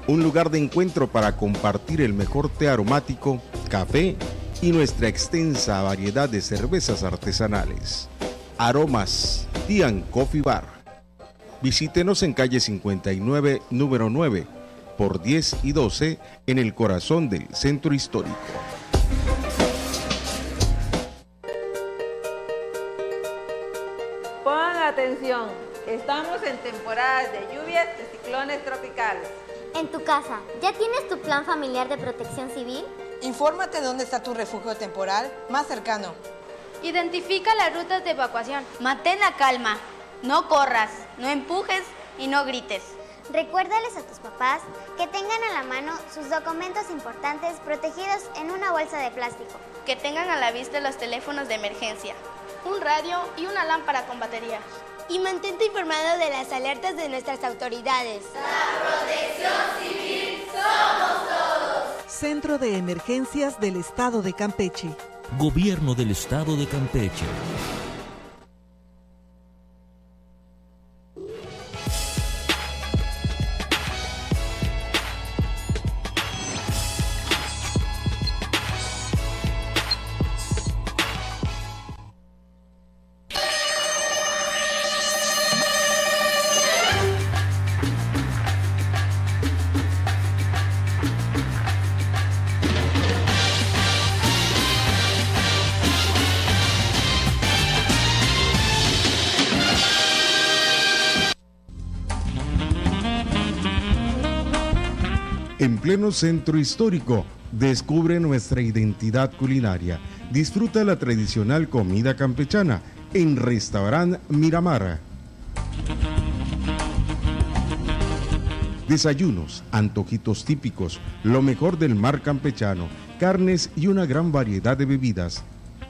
[SPEAKER 3] Un lugar de encuentro para compartir el mejor té aromático, café y nuestra extensa variedad de cervezas artesanales. Aromas Tea and Coffee Bar. Visítenos en calle 59, número 9, por 10 y 12, en el corazón del centro histórico.
[SPEAKER 4] Pongan atención, estamos en temporadas de lluvias y ciclones tropicales.
[SPEAKER 5] En tu casa, ¿ya tienes tu plan familiar de protección civil?
[SPEAKER 6] Infórmate dónde está tu refugio temporal más cercano.
[SPEAKER 7] Identifica las rutas de evacuación. Mantén la calma. No corras, no empujes y no grites.
[SPEAKER 5] Recuérdales a tus papás que tengan a la mano sus documentos importantes protegidos en una bolsa de plástico.
[SPEAKER 7] Que tengan a la vista los teléfonos de emergencia, un radio y una lámpara con batería.
[SPEAKER 8] Y mantente informado de las alertas de nuestras autoridades.
[SPEAKER 9] La protección civil somos todos.
[SPEAKER 10] Centro de Emergencias del Estado de Campeche.
[SPEAKER 11] Gobierno del Estado de Campeche.
[SPEAKER 3] En pleno centro histórico, descubre nuestra identidad culinaria. Disfruta la tradicional comida campechana en Restaurant Miramar. Desayunos, antojitos típicos, lo mejor del mar campechano, carnes y una gran variedad de bebidas.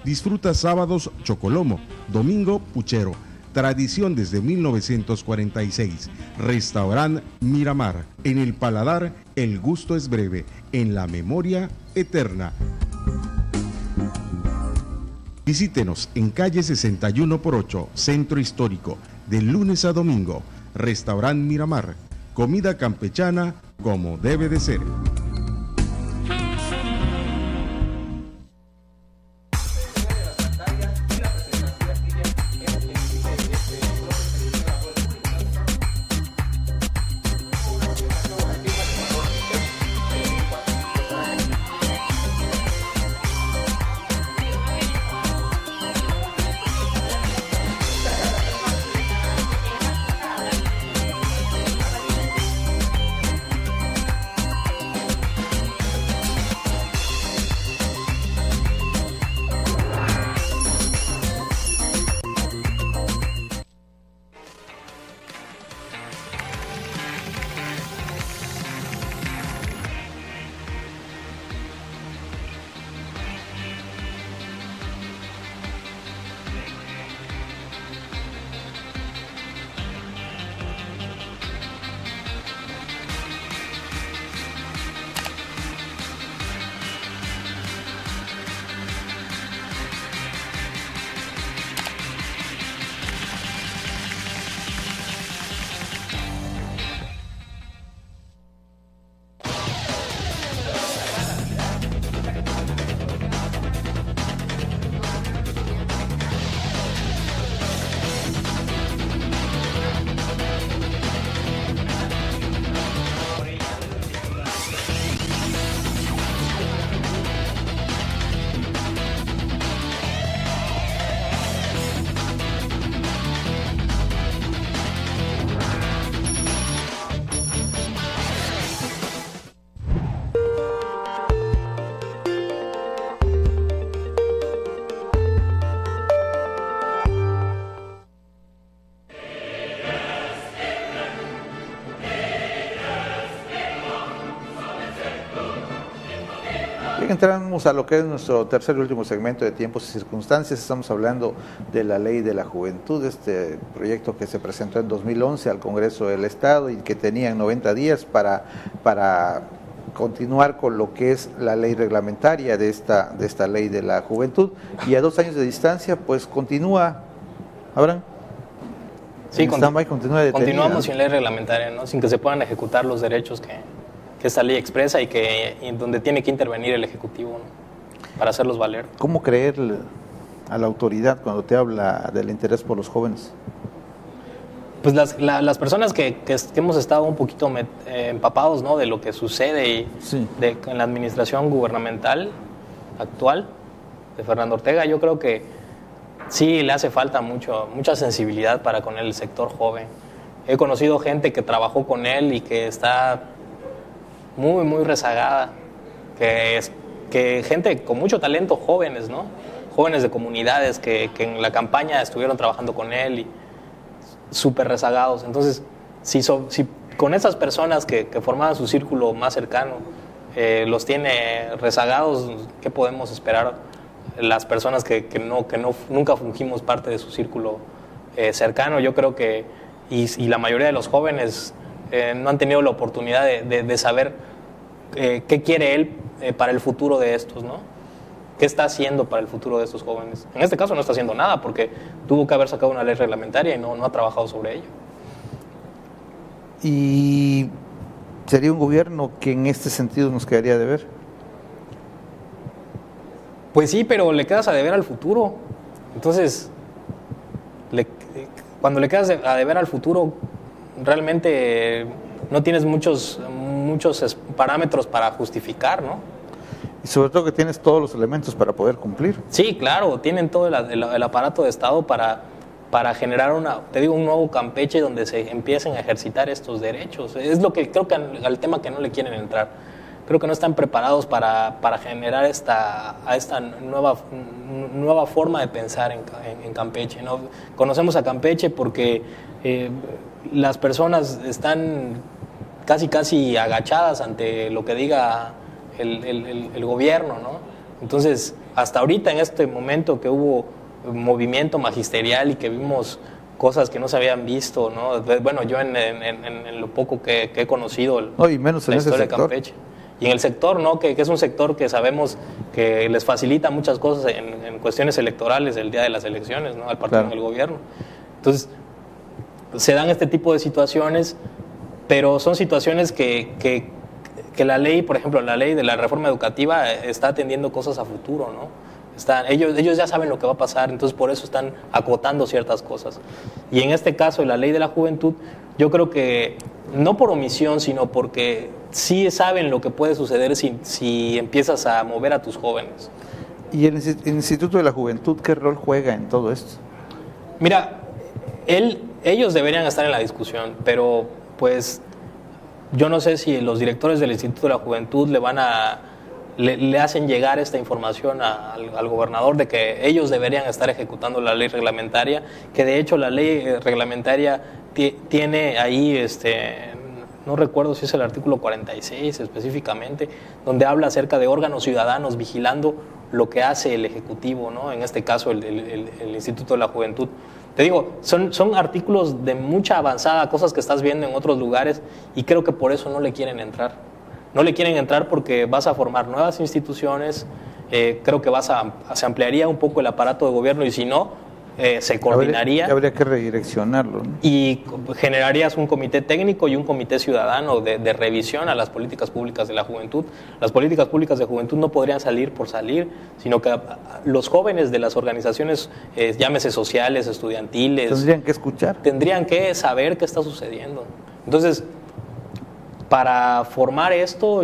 [SPEAKER 3] Disfruta sábados chocolomo, domingo puchero. Tradición desde 1946. Restaurant Miramar. En el paladar, el gusto es breve. En la memoria, eterna. Visítenos en calle 61/8, Centro Histórico, de lunes a domingo. Restaurant Miramar. Comida campechana como debe de ser.
[SPEAKER 1] Bien, entramos a lo que es nuestro tercer y último segmento de Tiempos y Circunstancias. Estamos hablando de la Ley de la Juventud, este proyecto que se presentó en 2011 al Congreso del Estado y que tenía 90 días para continuar con lo que es la ley reglamentaria de esta Ley de la Juventud. Y a 2 años de distancia, pues continúa, Abraham.
[SPEAKER 2] Sí,
[SPEAKER 1] continuamos
[SPEAKER 2] sin ley reglamentaria, ¿no? Sin que se puedan ejecutar los derechos que esta ley expresa y donde tiene que intervenir el Ejecutivo, ¿no? Para hacerlos valer.
[SPEAKER 1] ¿Cómo creerle a la autoridad cuando te habla del interés por los jóvenes?
[SPEAKER 2] Pues las personas que hemos estado un poquito empapados, ¿no? De lo que sucede en la administración gubernamental actual de Fernando Ortega, yo creo que sí le hace falta mucha sensibilidad para con el sector joven. He conocido gente que trabajó con él y que está muy, muy rezagada, que gente con mucho talento, jóvenes, ¿no? Jóvenes de comunidades que en la campaña estuvieron trabajando con él y súper rezagados. Entonces, si con esas personas que formaban su círculo más cercano los tiene rezagados, ¿qué podemos esperar las personas que nunca fungimos parte de su círculo cercano? Yo creo que, y la mayoría de los jóvenes no han tenido la oportunidad de saber qué quiere él para el futuro de estos, ¿no? ¿Qué está haciendo para el futuro de estos jóvenes? En este caso no está haciendo nada porque tuvo que haber sacado una ley reglamentaria y no ha trabajado sobre ello.
[SPEAKER 1] ¿Y sería un gobierno que en este sentido nos quedaría de ver?
[SPEAKER 2] Pues sí, pero le quedas a deber al futuro. Entonces, cuando le quedas a deber al futuro, realmente no tienes muchos parámetros para justificar, ¿no?
[SPEAKER 1] Y sobre todo que tienes todos los elementos para poder cumplir.
[SPEAKER 2] Sí, claro, tienen todo el aparato de Estado para generar un nuevo Campeche donde se empiecen a ejercitar estos derechos. Es lo que creo que al tema que no le quieren entrar. Creo que no están preparados para generar esta nueva forma de pensar en Campeche, ¿no? Conocemos a Campeche porque las personas están casi agachadas ante lo que diga el gobierno, ¿no? Entonces, hasta ahorita, en este momento que hubo movimiento magisterial y que vimos cosas que no se habían visto, ¿no? Bueno, yo en lo poco que he conocido
[SPEAKER 1] y menos en
[SPEAKER 2] la
[SPEAKER 1] ese
[SPEAKER 2] historia
[SPEAKER 1] sector.
[SPEAKER 2] de Campeche. Y en el sector, ¿no? Que es un sector que sabemos que les facilita muchas cosas en cuestiones electorales el día de las elecciones, ¿no? Al partido del gobierno. Entonces, se dan este tipo de situaciones, pero son situaciones que la ley, por ejemplo, la ley de la reforma educativa está atendiendo cosas a futuro, ¿no? Ellos ya saben lo que va a pasar, entonces por eso están acotando ciertas cosas. Y en este caso, la ley de la juventud, yo creo que no por omisión, sino porque sí saben lo que puede suceder si empiezas a mover a tus jóvenes.
[SPEAKER 1] ¿Y el Instituto de la Juventud qué rol juega en todo esto?
[SPEAKER 2] Mira, ellos deberían estar en la discusión, pero pues yo no sé si los directores del Instituto de la Juventud le hacen llegar esta información al gobernador de que ellos deberían estar ejecutando la ley reglamentaria, que de hecho la ley reglamentaria tiene ahí, no recuerdo si es el artículo 46 específicamente, donde habla acerca de órganos ciudadanos vigilando lo que hace el Ejecutivo, ¿no? En este caso el Instituto de la Juventud. Te digo, son artículos de mucha avanzada, cosas que estás viendo en otros lugares, y creo que por eso no le quieren entrar. No le quieren entrar porque vas a formar nuevas instituciones, creo que se ampliaría un poco el aparato de gobierno, y si no, se coordinaría.
[SPEAKER 1] Habría que redireccionarlo, ¿no?
[SPEAKER 2] Y generarías un comité técnico y un comité ciudadano de revisión a las políticas públicas de la juventud. Las políticas públicas de juventud no podrían salir por salir, sino que los jóvenes de las organizaciones, llámese sociales, estudiantiles,
[SPEAKER 1] tendrían que escuchar.
[SPEAKER 2] Tendrían que saber qué está sucediendo. Entonces, para formar esto,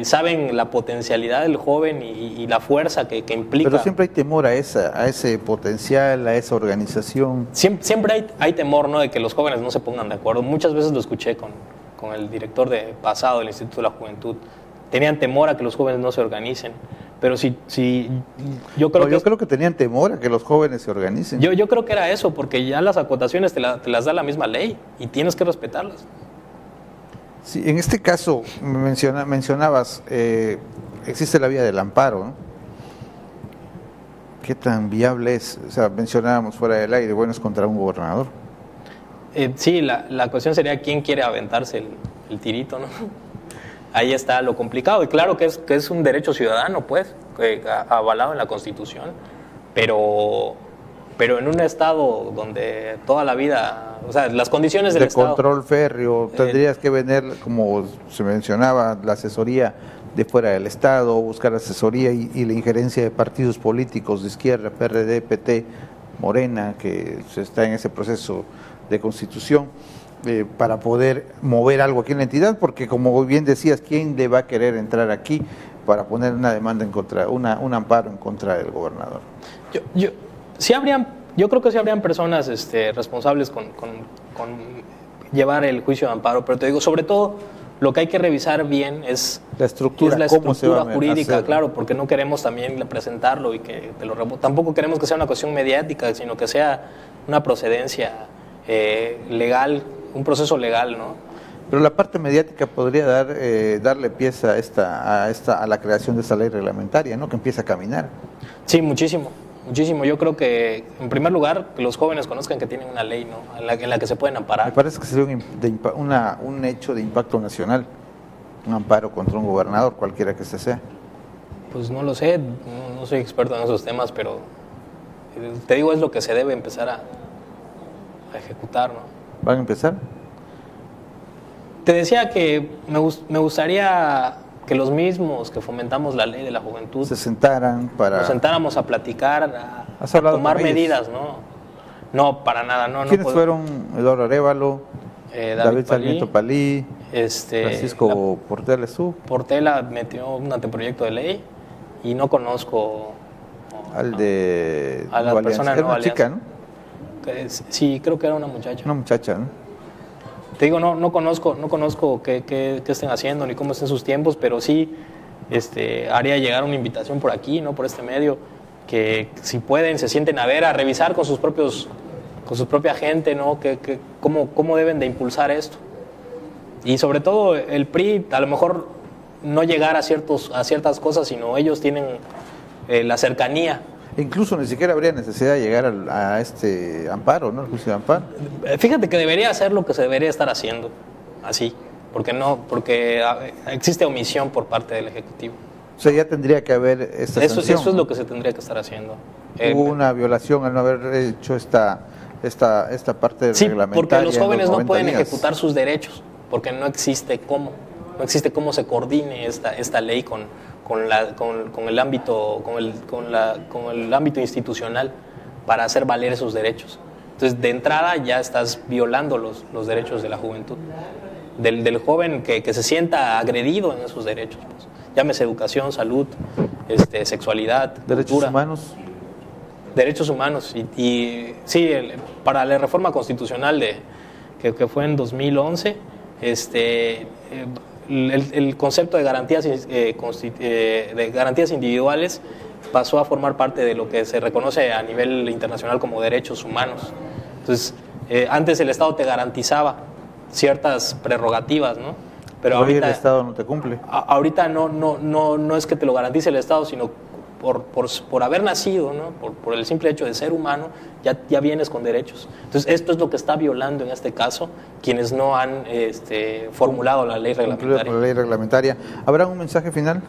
[SPEAKER 2] saben la potencialidad del joven y la fuerza que implica.
[SPEAKER 1] Pero siempre hay temor a ese potencial, a esa organización.
[SPEAKER 2] Siempre hay temor, ¿no?, de que los jóvenes no se pongan de acuerdo. Muchas veces lo escuché con el director pasado del Instituto de la Juventud. Tenían temor a que los jóvenes no se organicen. Pero yo creo que
[SPEAKER 1] tenían temor a que los jóvenes se organicen.
[SPEAKER 2] Yo creo que era eso, porque ya las acotaciones te las da la misma ley y tienes que respetarlas.
[SPEAKER 1] Sí, en este caso mencionabas existe la vía del amparo, ¿no? ¿Qué tan viable es? O sea, mencionábamos fuera del aire, bueno, es contra un gobernador.
[SPEAKER 2] Sí, la cuestión sería quién quiere aventarse el tirito, ¿no? Ahí está lo complicado, y claro que es un derecho ciudadano, pues, avalado en la Constitución, pero en un estado donde toda la vida, o sea, las condiciones del estado...
[SPEAKER 1] De control férreo, tendrías que vender, como se mencionaba, la asesoría de fuera del estado, buscar asesoría y la injerencia de partidos políticos de izquierda, PRD, PT, Morena, que se está en ese proceso de constitución, para poder mover algo aquí en la entidad, porque como bien decías, ¿quién le va a querer entrar aquí para poner una demanda en contra, un amparo en contra del gobernador?
[SPEAKER 2] Yo creo que sí habrían personas responsables con llevar el juicio de amparo, pero te digo, sobre todo, lo que hay que revisar bien es
[SPEAKER 1] la estructura,
[SPEAKER 2] jurídica, claro, porque no queremos también presentarlo y que te lo tampoco queremos que sea una cuestión mediática, sino que sea una procedencia legal, un proceso legal, ¿no?
[SPEAKER 1] Pero la parte mediática podría darle pieza a la creación de esta ley reglamentaria, ¿no? Que empiece a caminar.
[SPEAKER 2] Sí, muchísimo. Yo creo que, en primer lugar, que los jóvenes conozcan que tienen una ley, ¿no? en la que se pueden amparar.
[SPEAKER 1] Me parece que sería un hecho de impacto nacional, un amparo contra un gobernador, cualquiera que sea.
[SPEAKER 2] Pues no lo sé, no soy experto en esos temas, pero te digo, es lo que se debe empezar a ejecutar, ¿no?
[SPEAKER 1] ¿Van a empezar?
[SPEAKER 2] Te decía que me gustaría que los mismos que fomentamos la ley de la juventud
[SPEAKER 1] se sentaran
[SPEAKER 2] nos sentáramos a platicar, a tomar medidas, ¿no? No, para nada, no.
[SPEAKER 1] ¿Quiénes fueron? Eduardo Arévalo, David Sarmiento Palí, Francisco Portela.
[SPEAKER 2] Portela metió un anteproyecto de ley y no conozco
[SPEAKER 1] a
[SPEAKER 2] la persona.
[SPEAKER 1] Era una chica, ¿no?
[SPEAKER 2] Sí, creo que era una muchacha.
[SPEAKER 1] Una muchacha, ¿no?
[SPEAKER 2] Te digo, no conozco qué estén haciendo ni cómo estén sus tiempos, pero sí haría llegar una invitación por aquí, ¿no? Por este medio, que si pueden se sienten a ver, a revisar con su propia gente, ¿no? Cómo deben de impulsar esto. Y sobre todo el PRI, a lo mejor no llegar a ciertas cosas, sino ellos tienen la cercanía.
[SPEAKER 1] Incluso ni siquiera habría necesidad de llegar a este amparo, ¿no? El juicio de amparo.
[SPEAKER 2] Fíjate que debería ser lo que se debería estar haciendo, así, porque existe omisión por parte del Ejecutivo.
[SPEAKER 1] O sea, ya tendría que haber esta sanción.
[SPEAKER 2] Eso es lo que se tendría que estar haciendo.
[SPEAKER 1] Hubo una violación al no haber hecho esta parte reglamentaria.
[SPEAKER 2] Porque los jóvenes no pueden ejecutar sus derechos, porque no existe cómo se coordine esta ley con el ámbito institucional para hacer valer esos derechos. Entonces, de entrada ya estás violando los derechos de la juventud, del joven que se sienta agredido en esos derechos, pues. Llámese educación, salud, sexualidad,
[SPEAKER 1] derechos humanos.
[SPEAKER 2] Derechos humanos. Y sí, para la reforma constitucional que fue en 2011, el concepto de garantías individuales pasó a formar parte de lo que se reconoce a nivel internacional como derechos humanos. Entonces, antes el Estado te garantizaba ciertas prerrogativas, ¿no? Pero ahorita
[SPEAKER 1] el Estado no te cumple.
[SPEAKER 2] Ahorita no es que te lo garantice el Estado, sino por haber nacido, ¿no? Por el simple hecho de ser humano, ya vienes con derechos. Entonces, esto es lo que está violando en este caso quienes no han formulado la ley reglamentaria.
[SPEAKER 1] ¿Habrá un mensaje final?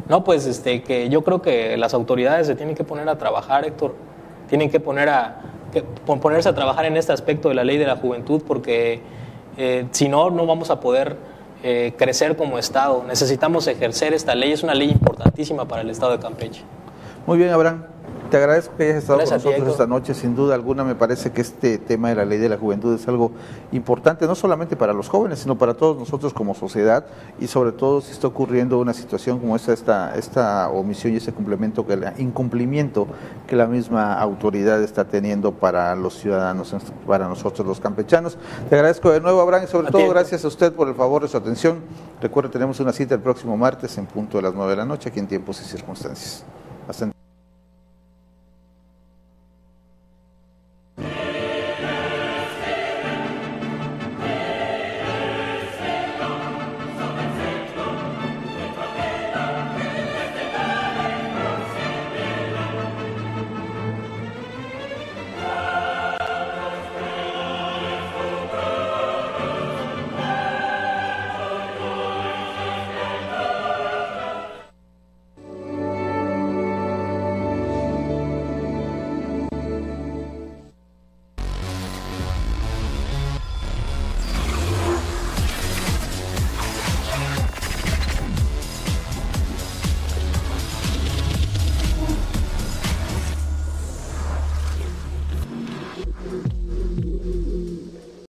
[SPEAKER 2] No, pues que yo creo que las autoridades se tienen que poner a trabajar, Héctor. Tienen que ponerse a trabajar en este aspecto de la ley de la juventud, porque si no vamos a poder crecer como Estado. Necesitamos ejercer esta ley, es una ley importantísima para el Estado de Campeche.
[SPEAKER 1] Muy bien, Abraham, te agradezco que hayas estado con nosotros esta noche. Sin duda alguna me parece que este tema de la ley de la juventud es algo importante, no solamente para los jóvenes, sino para todos nosotros como sociedad, y sobre todo si está ocurriendo una situación como esta omisión y ese incumplimiento que la misma autoridad está teniendo para los ciudadanos, para nosotros los campechanos. Te agradezco de nuevo, Abraham, y sobre todo gracias a usted por el favor de su atención. Recuerde, tenemos una cita el próximo martes en punto de las 9 de la noche, aquí en Tiempos y Circunstancias. Hasta entonces.